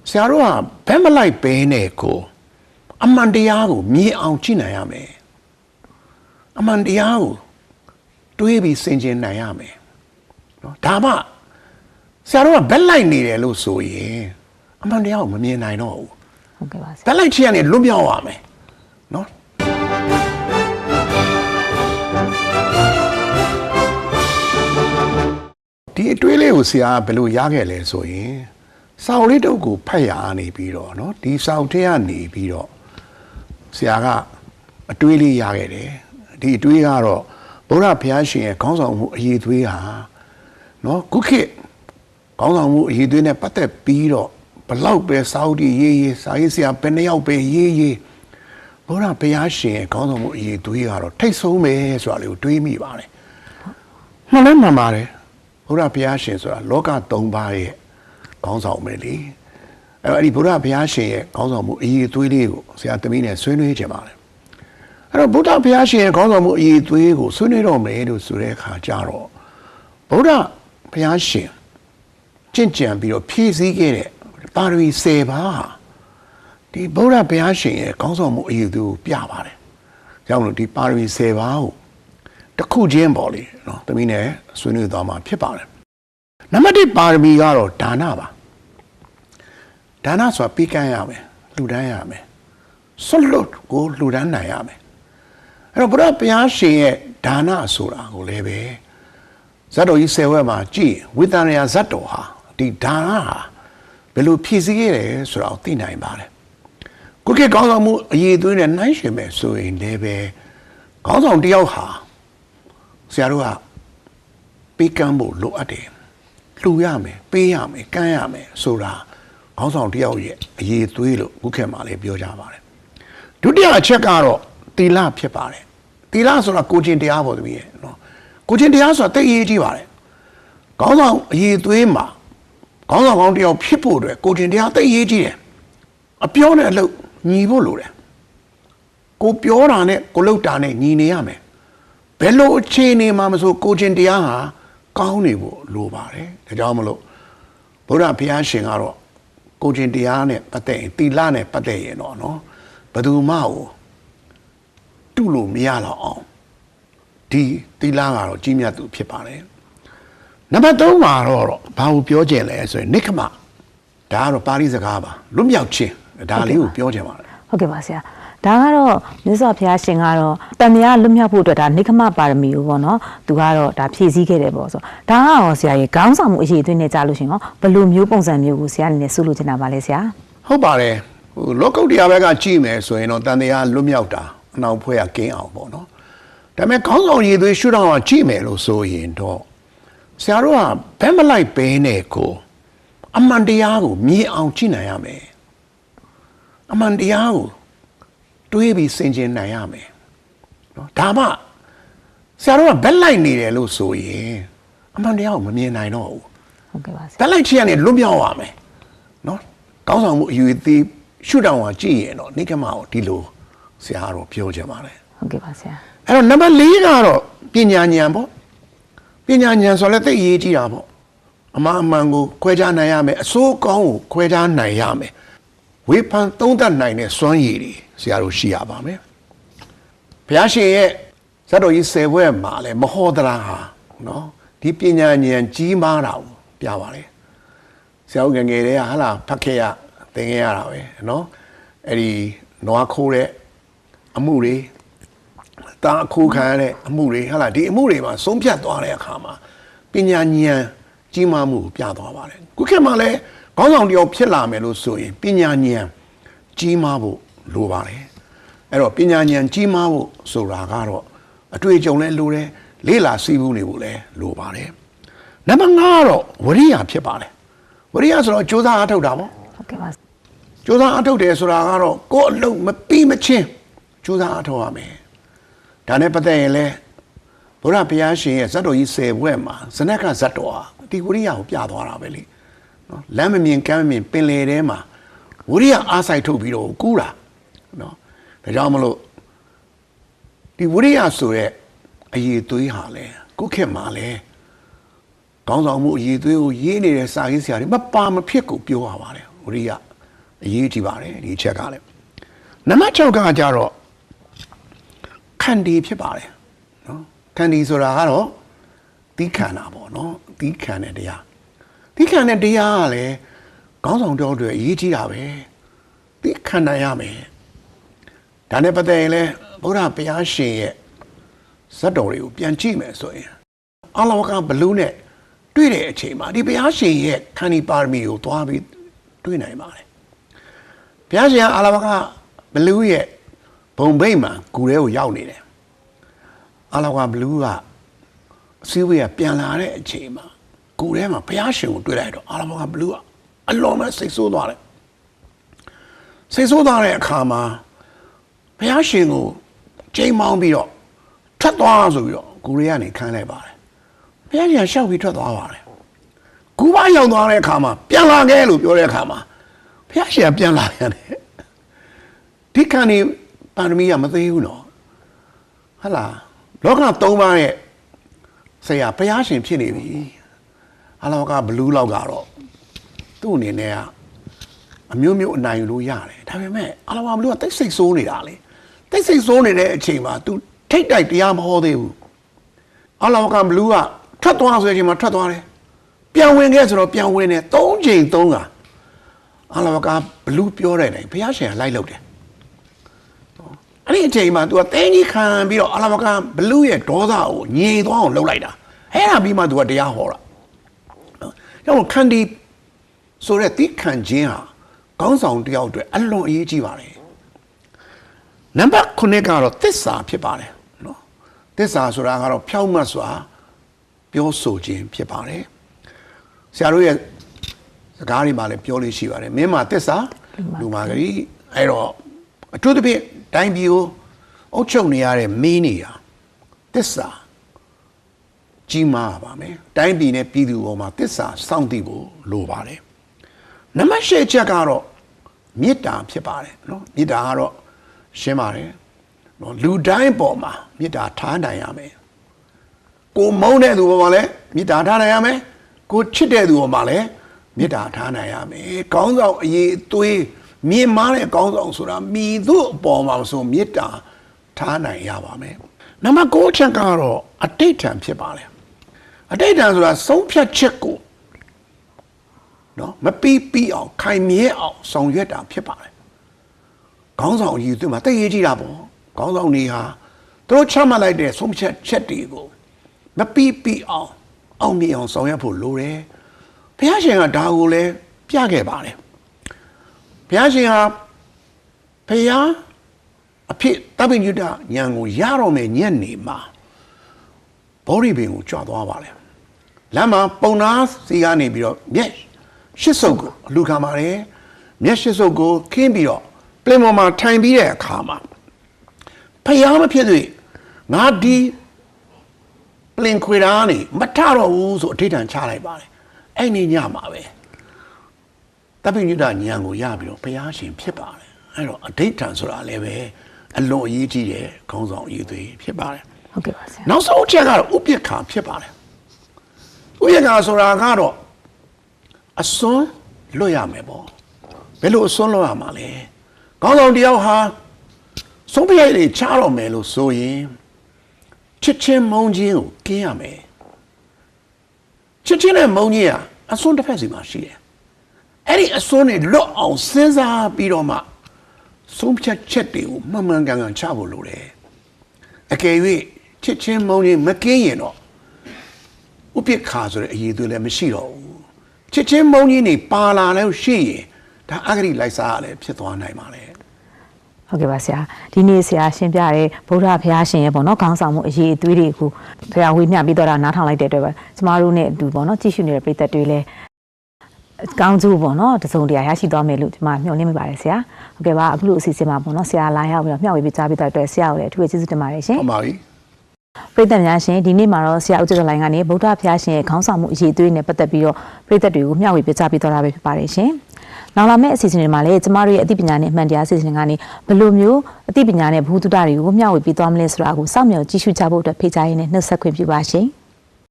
ဆရာတို့ကဘက်မလိုက်ပဲနဲ့ကိုအမှန်တရားကိုမြင်အောင်ကြည့်နိုင်ရမယ်အမှန်တရားကိုတွေးပြီးဆင်ခြင်နိုင်ရမယ်နော်ဒါမှဆရာတို့ကဘက်လိုက်နေတယ်လို့ဆိုရင်အမှန်တရားကိုမမြင်နိုင်တော့ဘူးဟုတ်ကဲ့ပါဆရာဘက်လိုက်ချင်ရနေလွတ်မြောက်ရမယ်နော်ဒီအတွေးလေးကိုဆရာဘယ်လိုရခဲ့လဲဆိုရင်စာအုပ်လေးတုပ်ကိုဖတ်ရနေပြီးတော့เนาะဒီစာအုပ်ထဲကနေပြီးတော့ဆရာကအတွေးလေးရခဲ့တယ်ဒီအတွေးကတော့ဗုဒ္ဓဘုရားရှင်ရဲ့ခေါင်းဆောင်မှုအရေးသွေးဟာเนาะခုခေတ်ခေါင်းဆောင်မှုအရေးသွေးနဲ့ပတ်သက်ပြီးတော့ဘလောက်ပဲစာအုပ်တွေရေးစာရေးဆရာဘယ်နှယောက်ပဲရေးဗုဒ္ဓဘုရားရှင်ရဲ့ခေါင်းဆောင်မှုအရေးသွေးကတော့ထိတ်ဆုံးပဲဆိုတာလေးကိုတွေးမိပါတယ်မှန်လဲမှန်ပါတယ်ဘုရားဘုရားရှင်ဆိုတာလောက၃ပါးရဲ့ခေါင်းဆောင်ပဲလေအဲ့ဒီဘုရားဘုရားရှင်ရဲ့ခေါင်းဆောင်မှုအရေးသွေးလေးကိုဆရာသမီးနဲ့ဆွေးနွေးကြပါတယ်အဲ့တော့ဘုရားဘုရားရှင်ရဲ့ခေါင်းဆောင်မှုအရေးသွေးကိုဆွေးနွေးတော့မယ်လို့ဆိုတဲ့အခါကျတော့ဘုရားဘုရားရှင်ကြင်ကြံပြီးတော့ဖြည့်ဆည်းခဲ့တဲ့ပါရမီ10ပါးဟာဒီဘုရားဘုရားရှင်ရဲ့ခေါင်းဆောင်မှုအရေးသွေးကိုပြပါတယ်ကြောင့်မလို့ဒီပါရမီ10ပါးကိုတစ်ခုချင်းပေါ့လေနော်သမီးနဲ့ဆွေးနွေးသွားမှာဖြစ်ပါတယ်နံပါတ်1ပါရမီကတော့ဒါနပါဒါနဆိုတာပေးကမ်းရမယ်လှူဒန်းရမယ်ဆွလွတ်ကိုလှူဒန်းနိုင်ရမယ်အဲ့တော့ဘုရားဘုရားရှင်ရဲ့ဒါနဆိုတာကိုလည်းပဲဇတ်တော်ကြီး10ဝက်မှာကြည့်ဝိသန္တရာဇတ်တော်ဟာဒီဒါနဟာဘယ်လိုဖြည့်ဆည်းခဲ့တယ်ဆိုတာကိုသိနိုင်ပါတယ်ကိုယ့်ကောင်းဆောင်မှုအရေးသွေးနဲ့နှိုင်းယှဉ်မယ်ဆိုရင်လည်းပဲကောင်းဆောင်တယောက်ဟာဆရာတို့ကပေးကမ်းဖို့လိုအပ်တယ်လှူရမယ်ပေးရမယ်ကမ်းရမယ်ဆိုတာခေါင်းဆောင်တယောက်ရဲ့အရေးသွေးလို့ခုခေတ်မှာလည်းပြောကြပါတယ်ဒုတိယအချက်ကတော့သီလဖြစ်ပါတယ်သီလဆိုတာကိုကျင့်တရားပေါ့သမီးရဲ့နော်ကိုကျင့်တရားဆိုတာသိအရေးကြီးပါတယ်ခေါင်းဆောင်အရေးသွေးမှာခေါင်းဆောင်ကောင်းတယောက်ဖြစ်ဖို့အတွက်ကိုကျင့်တရားသိအရေးကြီးတယ်အပြောနဲ့အလုပ်ညီဖို့လိုတယ်ကိုပြောတာနဲ့ကိုလုပ်တာနဲ့ညီနေရမယ်ဘယ်လိုအခြေအနေမှာမဆိုကိုကျင့်တရားဟာကောင်းနေဖို့လိုပါတယ်ဒါကြောင့်မလို့ဘုရားဘုရားရှင်ကတော့ကိုကျင့်တရားနဲ့ပတ်သက်ရင်သီလနဲ့ပတ်သက်ရင်တော့နော်ဘယ်သူမှကိုတုလို့မရတော့အောင်ဒီသီလကတော့ကြီးမြတ်သူဖြစ်ပါတယ်နံပါတ်3မှာတော့ဘာကိုပြောကြလဲဆိုရင်နိက္ခမဒါကတော့ပါဠိစကားပါလွတ်မြောက်ခြင်းဒါလေးကိုပြောကြပါလားဟုတ်ကဲ့ပါဆရာဒါကတော့မြတ်စွာဘုရားရှင်ကတော့တန်မြာလွတ်မြောက်ဖို့အတွက်ဒါနိက္ခမပါရမီကိုပေါ့နော်သူကတော့ဒါဖြည့်ဆည်းခဲ့တယ်ပေါ့ဆိုဒါကရောဆရာကြီးခေါင်းဆောင်မှုအရေးအသွေးနဲ့ကြားလို့ရှင်ရောဘယ်လိုမျိုးပုံစံမျိုးကိုဆရာအနေနဲ့ဆုလို့ချင်တာပါလဲဆရာဟုတ်ပါတယ်ဟိုလောကုတ္တရာဘက်ကကြည့်မယ်ဆိုရင်တော့တန်မြာလွတ်မြောက်တာအနောက်ဖွဲ့ကကင်းအောင်ပေါ့နော်ဒါပေမဲ့ခေါင်းဆောင်အရေးအသွေးရှုထောင့်ကကြည့်မယ်လို့ဆိုရင်တော့ဆရာတို့ကဘက်မလိုက်ပဲနဲ့ကိုအမှန်တရားကိုမြင်အောင်ကြည့်နိုင်ရမယ်အမှန်တရားကိုတွေးပြီးဆင်ခြင်နိုင်ရမယ်နော်ဒါမှဆရာတို့ကဘက်လိုက်နေတယ်လို့ဆိုရင်အမှန်တရားကိုမမြင်နိုင်တော့ဘူးဟုတ်ကဲ့ပါဆရာဘက်လိုက်ချင်ရနေလွတ်မြောက်ရမယ်နော်ကောင်းဆောင်မှုအယူအသေးရှုထောင့်ကကြည့်ရင်တော့နိက္ခမကိုဒီလိုဆရာတော်ပြောချင်ပါတယ်ဟုတ်ကဲ့ပါဆရာအဲ့တော့နံပါတ်4ကတော့ပညာဉာဏ်ပေါ့ပညာဉာဏ်ဆိုလည်းသိအရေးကြီးတာပေါ့အမှားအမှန်ကိုခွဲခြားနိုင်ရမယ်အဆိုးကောင်းကိုခွဲခြားနိုင်ရမယ်ဝေဖန်သုံးသပ်နိုင်တဲ့စွမ်းရည်တွေဆရာတို့ရှိရပါမယ်ဘုရားရှင်ရဲ့ဇတ်တော်ကြီး10ဘွဲ့မှာလည်းမဟောဒရာဟာနော်ဒီပညာဉာဏ်ကြီးမားတာကိုပြပါတယ်ဆရာတို့ငယ်ငယ်တည်းကဟာလာဖတ်ခဲ့ရသင်ခဲ့ရတာပဲနော်အဲ့ဒီနွားခိုးတဲ့အမှုတွေတာအခိုးခံရတဲ့အမှုတွေဟာလာဒီအမှုတွေမှာဆုံးဖြတ်သွားတဲ့အခါမှာပညာဉာဏ်ကြီးမားမှုကိုပြသွားပါတယ်ခုခေတ်မှာလည်းခေါင်းဆောင်တယောက်ဖြစ်လာမယ်လို့ဆိုရင်ပညာဉာဏ်ကြီးမားဖို့လိုပါတယ်အဲ့တော့ပညာဉာဏ်ကြီးမားဖို့ဆိုတာကတော့အတွေ့အကြုံလည်းလိုတယ်လေ့လာစီးပူးနေဖို့လည်းလိုပါတယ်နံပါတ်5ကတော့ဝရိယဖြစ်ပါတယ်ဝရိယဆိုတော့ကြိုးစားအားထုတ်တာပေါ့ဟုတ်ကဲ့ပါကြိုးစားအားထုတ်တယ်ဆိုတာကတော့ကိုယ်အလုပ်မပြီးမချင်းကြိုးစားအားထုတ်ရမယ်ဒါနဲ့ပတ်သက်ရင်လည်းဘုရားဘုရားရှင်ရဲ့ဇတ်တော်ကြီး10ဘွဲ့မှာဇနက်ကဇတ်တော်ဟာဒီဝရိယကိုပြသွားတာပဲလေနော်လမ်းမမြင်ကမ်းမမြင်ပင်လေထဲမှာဝရိယအားစိုက်ထုတ်ပြီးတော့ကူးတာနော်ဒါကြောင့်မလို့ဒီဝရိယဆိုတဲ့အရေးသွေးဟာလဲခုခေတ်မှာလဲကောင်းဆောင်မှုအရေးသွေးကိုရေးနေတဲ့စာရေးဆရာတွေမပါမဖြစ်ကိုပြောရပါတယ်ဝရိယ အရေးကြီးပါတယ်ဒီချက်ကလည်းနံပါတ်6ကကြတော့ခန္တီဖြစ်ပါတယ်နော်ခန္တီဆိုတာကတော့သီးခံတာပေါ့နော်သီးခံတဲ့တရားသီးခံတဲ့တရားကလည်းခေါင်းဆောင်တော်တွေအရေးကြီးတာပဲသီးခံနိုင်ရမယ်ဒါနဲ့ပတ်သက်ရင်လည်းဘုရားဘုရားရှင်ရဲ့ဇတ်တော်တွေကိုပြန်ကြည့်မယ်ဆိုရင်အလောကဘလူးနဲ့တွေ့တဲ့အချိန်မှာဒီဘုရားရှင်ရဲ့ခန္တီပါရမီကိုသွားပြီးတွေ့နိုင်ပါတယ်ဘုရားရှင်ကအလောကဘလူးရဲ့ဘုံဘိတ်မှာဂူထဲကိုရောက်နေတယ်အလောကဘလူးကအစည်းအဝေးကပြန်လာတဲ့အချိန်မှာဂူထဲမှာဘုရားရှင်ကိုတွေ့လိုက်တော့အလောကဘလူးကအလွန်ပဲစိတ်ဆိုးသွားတယ်စိတ်ဆိုးသွားတဲ့အခါမှာဘုရားရှင်ကိုချိန်မောင်းပြီးတော့ထွက်သွားဆိုပြီးတော့ဂူရဲကနေခန်းလိုက်ပါတယ်ဘုရားရှင်ရှောက်ပြီးထွက်သွားပါတယ်ဂူပါရောက်သွားတဲ့အခါမှာပြန်လာခဲ့လို့ပြောတဲ့အခါမှာဘုရားရှင်ပြန်လာရတယ်ဒီခန်းနေပါရမီကမသေးဘူးနော်ဟုတ်လားလောက3ပါးရဲ့ဆရာဘုရားရှင်ဖြစ်နေပြီအလောကဘလူးလောက်ကတော့သူ့အနေနဲ့ကအမျိုးမျိုးအနိုင်ယူလို့ရတယ်ဒါပေမဲ့အလောကဘလူးကတိတ်ဆိတ်ဆိုးနေတာလေတိတ်ဆိတ်ဆိုးနေတဲ့အချိန်မှာ तू ထိတ်တိုက်တရားမဟောသေးဘူးအလောကဘလူးကထွက်သွားဆိုတဲ့အချိန်မှာထွက်သွားတယ်ပြန်ဝင်ခဲ့ဆိုတော့ပြန်ဝင်တယ်3ချိန်3ကအလောကဘလူးပြောတဲ့အတိုင်းဘုရားရှင်ကလိုက်လုပ်တယ်အဲ့ဒီအချိန်မှာ तू ကတင်းကြီးခံပြီးတော့အလောကဘလူးရဲ့ဒေါသကိုညင်သွားအောင်လုပ်လိုက်တာအဲ့ဒါပြီးမှ तू ကတရားဟောတာနော်ခန္တီဆိုတဲ့တိခံခြင်းဟာကောင်းဆောင်တယောက်အတွက်အလွန်အရေးကြီးပါတယ်နံပါတ်9ကတော့သစ္စာဖြစ်ပါတယ်နော်သစ္စာဆိုတာကတော့ဖြောင့်မတ်စွာပြောဆိုခြင်းဖြစ်ပါတယ်ဆရာတို့ရဲ့စကားတွေမှာလည်းပြောလို့ရှိပါတယ်မင်းမှာသစ္စာလူမာဂရီအဲ့တော့အထူးသဖြင့်တိုင်းပြည်ကိုအုပ်ချုပ်နေရတဲ့မင်းနေရသစ္စာကြီးမားပါမယ်တိုင်းပြည်နဲ့ပြည်သူပေါ်မှာသစ္စာစောင့်တည်ဖို့လိုပါတယ်နံပါတ်10ချက်ကတော့မေတ္တာဖြစ်ပါတယ်နော်မေတ္တာကတော့ရှင်းပါတယ်နော်လူတိုင်းပေါ်မှာမေတ္တာထားနိုင်ရမယ်ကိုမုန်းတဲ့သူပေါ်မှာလည်းမေတ္တာထားနိုင်ရမယ်ကိုချစ်တဲ့သူပေါ်မှာလည်းမေတ္တာထားနိုင်ရမယ်ကောင်းဆောင်အရေးအသွေးမြင်မာတဲ့ကောင်းဆောင်ဆိုတာမိသူ့အပေါ်မှာဆိုမေတ္တာထားနိုင်ရပါမယ်နံပါတ်9ချက်ကတော့အတိတ်ထံဖြစ်ပါတယ်အတိတ်ထံဆိုတာဆုံးဖြတ်ချက်ကိုနော်မပြီးအောင်ခိုင်မြဲအောင်ဆောင်ရွက်တာဖြစ်ပါတယ်ခေါင်းဆောင်အရေးသူမှာတည်ရကြည့်တာပေါ့ခေါင်းဆောင်တွေဟာသူတို့ချမှတ်လိုက်တဲ့ဆုံးဖြတ်ချက်တွေကိုမပြီးအောင်အောင်မြင်အောင်ဆောင်ရွက်ဖို့လိုတယ်ဘုရားရှင်ကဒါကိုလည်းပြခဲ့ပါတယ်ဘုရားရှင်ဟာဘုရားအဖြစ်တပည့်ညုတဉာဏ်ကိုရတော့မယ်ညက်နေမှာဘောရိပင်ကိုကြွသွားပါလေလမ်းမှာပုံနာစီကနေပြီးတော့မျက်ရှစ်စုပ်ကိုလူခံပါတယ်မျက်ရှစ်စုပ်ကိုခင်းပြီးတော့ပလင်ပေါ်မှာထိုင်ပြီးတဲ့အခါမှာဖျားမဖြစ်သေးငါဒီပလင်ခွေသားနေမထတော့ဘူးဆိုအထိတ်တန့်ချလိုက်ပါတယ်အဲ့ဒီညမှာပဲတပိညုတဉာဏ်ကိုရပြီးတော့ဘုရားရှင်ဖြစ်ပါတယ်အဲ့တော့အဋိဋ္ဌံဆိုတာလည်းပဲအလွန်အရေးကြီးတဲ့ခေါင်းဆောင်အရေးသွေးဖြစ်ပါတယ်ဟုတ်ကဲ့ပါဆရာနောက်ဆုံးအချက်ကတော့ဥပိ္ပခာဖြစ်ပါတယ်ဥပိ္ပခာဆိုတာကတော့အစွန်းလွတ်ရမယ်ပေါ့ဘယ်လိုအစွန်းလွတ်ရမှာလဲခေါင်းဆောင်တယောက်ဟာဆုံးဖြတ်တွေချတော့မယ်လို့ဆိုရင်ချစ်ချင်းမုန်းခြင်းကိုကင်းရမယ်ချစ်ချင်းနဲ့မုန်းခြင်းကအစွန်းတစ်ဖက်စီမှာရှိတယ်အဲ့ဒီအစွန်းတွေလွတ်အောင်စဉ်းစားပြီးတော့မှဆုံးဖြတ်ချက်တွေကိုမှန်မှန်ကန်ကန်ချဖို့လိုတယ်အကယ်၍ချစ်ချင်းမုန်းခြင်းမကင်းရင်တော့ဥပိ္ပခာဆိုတဲ့အရေးသွေးလည်းမရှိတော့ဘူးချစ်ချင်းမုန်းခြင်းတွေပါလာလို့ရှိရင်ဒါအဂတိလိုက်စားရလည်းဖြစ်သွားနိုင်ပါလေဟုတ်ကဲ့ပါဆရာဒီနေ့ဆရာရှင်းပြတဲ့ဗုဒ္ဓဘုရားရှင်ရဲ့ပေါ့နော်ခေါင်းဆောင်မှုအရေးအသွေးတွေကိုဆရာဝေမျှပြီးတော့နားထောင်လိုက်တဲ့အတွက်ပဲကျမတို့နဲ့အတူပေါ့နော်ကြည့်ရှုနေတဲ့ပရိသတ်တွေလည်းကောင်းကျိုးပေါ့နော်တစုံတရာရရှိသွားမယ်လို့ကျမမျှော်လင့်မိပါတယ်ဆရာဟုတ်ကဲ့ပါအခုလိုအစီအစဉ်မှာပေါ့နော်ဆရာလာရောက်ပြီးတော့မျှဝေပေးကြားပေးတဲ့အတွက်ဆရာကိုလည်းအထူးကျေးဇူးတင်ပါတယ်ရှင်ဟုတ်ပါပြီပရိသတ်များရှင်ဒီနေ့မှာတော့ဆရာဦးကျော်လိုင်းကနေဗုဒ္ဓဘုရားရှင်ရဲ့ခေါင်းဆောင်မှုအရေးအသွေးနဲ့ပတ်သက်ပြီးတော့ပရိသတ်တွေကိုမျှဝေပေးကြားပေးတော့တာပဲဖြစ်ပါတယ်ရှင်နောက်လာမယ့်အစီအစဉ်တွေမှာလည်းကျမတို့ရဲ့အသိပညာနဲ့အမှန်တရားအစီအစဉ်ကနေဘယ်လိုမျိုးအသိပညာနဲ့ဘုဒ္ဓတွေကိုမျှဝေပေးသွားမလဲဆိုတာကိုစောင့်မျှော်ကြည့်ရှုကြဖို့အတွက်ဖိတ်ကြားရင်းနဲ့နှုတ်ဆက်ခွင့်ပြုပါရှင်။